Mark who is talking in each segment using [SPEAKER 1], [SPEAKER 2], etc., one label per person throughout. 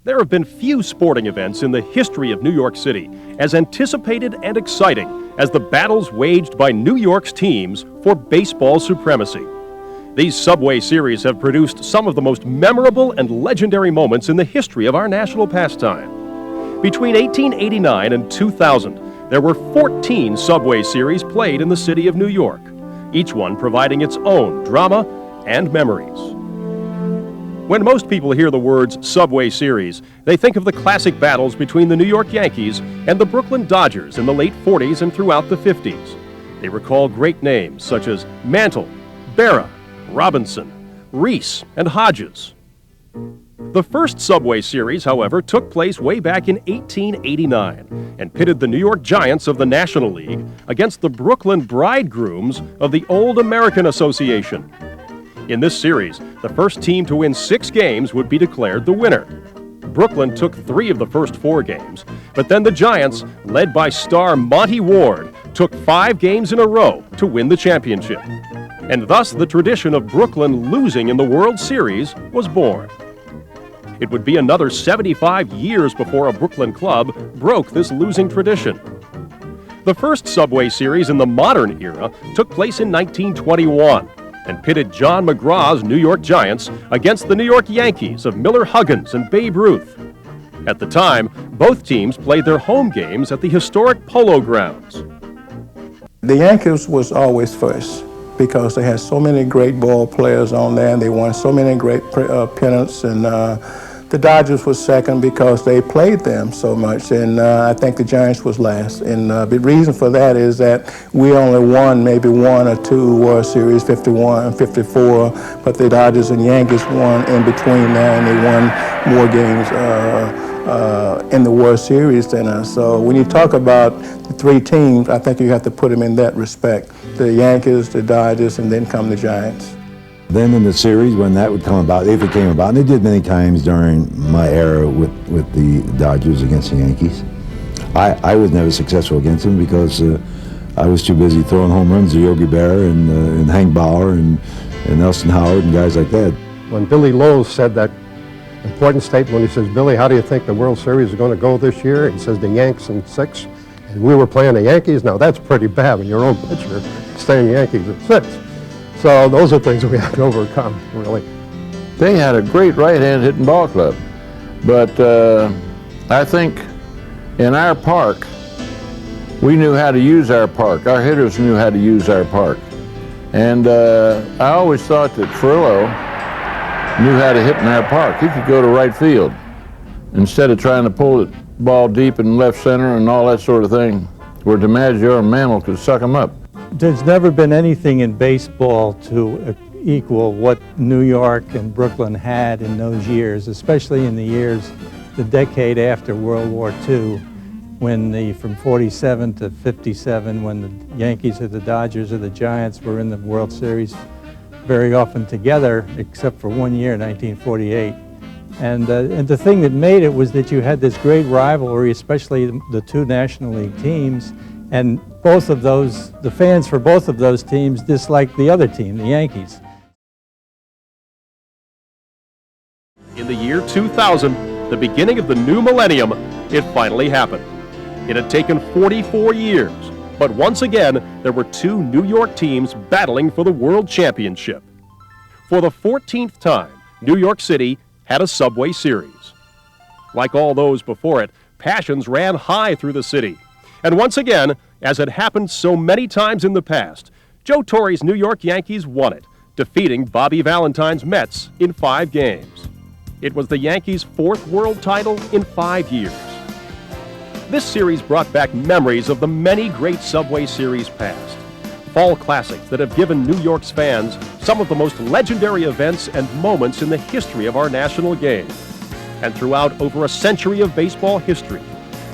[SPEAKER 1] There have been few sporting events in the history of New York City as anticipated and exciting as the battles waged by New York's teams for baseball supremacy. These Subway Series have produced some of the most memorable and legendary moments in the history of our national pastime. Between 1889 and 2000, there were 14 Subway Series played in the city of New York, each one providing its own drama and memories. When most people hear the words Subway Series, they think of the classic battles between the New York Yankees and the Brooklyn Dodgers in the late 40s and throughout the 50s. They recall great names such as Mantle, Berra, Robinson, Reese, and Hodges. The first Subway Series, however, took place way back in 1889 and pitted the New York Giants of the National League against the Brooklyn Bridegrooms of the Old American Association. In this series, the first team to win 6 games would be declared the winner. Brooklyn took 3 of the first 4 games, but then the Giants, led by star Monty Ward, took 5 games in a row to win the championship. And thus the tradition of Brooklyn losing in the World Series was born. It would be another 75 years before a Brooklyn club broke this losing tradition. The first Subway Series in the modern era took place in 1921. And pitted John McGraw's New York Giants against the New York Yankees of Miller Huggins and Babe Ruth. At the time, both teams played their home games at the historic Polo Grounds.
[SPEAKER 2] The Yankees was always first because they had so many great ball players on there and they won so many great pennants, and the Dodgers was second because they played them so much, and I think the Giants was last. And the reason for that is that we only won maybe 1 or 2 World Series, 51 and 54, but the Dodgers and Yankees won in between there, and they won more games in the World Series than us. So when you talk about the 3 teams, I think you have to put them in that respect. The Yankees, the Dodgers, and then come the Giants.
[SPEAKER 3] Then in the series, when that would come about, if it came about, and it did many times during my era with the Dodgers against the Yankees, I was never successful against them because I was too busy throwing home runs to Yogi Berra and Hank Bauer and Nelson Howard and guys like that.
[SPEAKER 4] When Billy Lowe said that important statement, he says, "Billy, how do you think the World Series is going to go this year?" He says, "The Yanks in 6, and we were playing the Yankees." Now that's pretty bad when your own pitcher staying Yankees at 6. So those are things we have to overcome, really.
[SPEAKER 5] They had a great right-hand hitting ball club, but I think in our park, we knew how to use our park. Our hitters knew how to use our park. And I always thought that Furlow knew how to hit in our park. He could go to right field instead of trying to pull the ball deep in left center and all that sort of thing, where DiMaggio and Mantle could suck them up.
[SPEAKER 6] There's never been anything in baseball to equal what New York and Brooklyn had in those years, especially in the decade after World War II, when from 47 to 57, when the Yankees or the Dodgers or the Giants were in the World Series very often together, except for 1 year, 1948. And the thing that made it was that you had this great rivalry, especially the 2 National League teams, and both of those, the fans for both of those teams disliked the other team, the Yankees.
[SPEAKER 1] In the year 2000, the beginning of the new millennium, it finally happened. It had taken 44 years, but once again, there were 2 New York teams battling for the World Championship. For the 14th time, New York City had a Subway Series. Like all those before it, passions ran high through the city. And once again, as had happened so many times in the past, Joe Torre's New York Yankees won it, defeating Bobby Valentine's Mets in 5 games. It was the Yankees' 4th world title in 5 years. This series brought back memories of the many great Subway Series past. Fall classics that have given New York's fans some of the most legendary events and moments in the history of our national game. And throughout over a century of baseball history,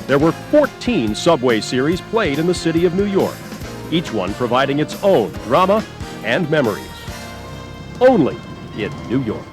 [SPEAKER 1] there were 14 Subway Series played in the city of New York, each one providing its own drama and memories. Only in New York.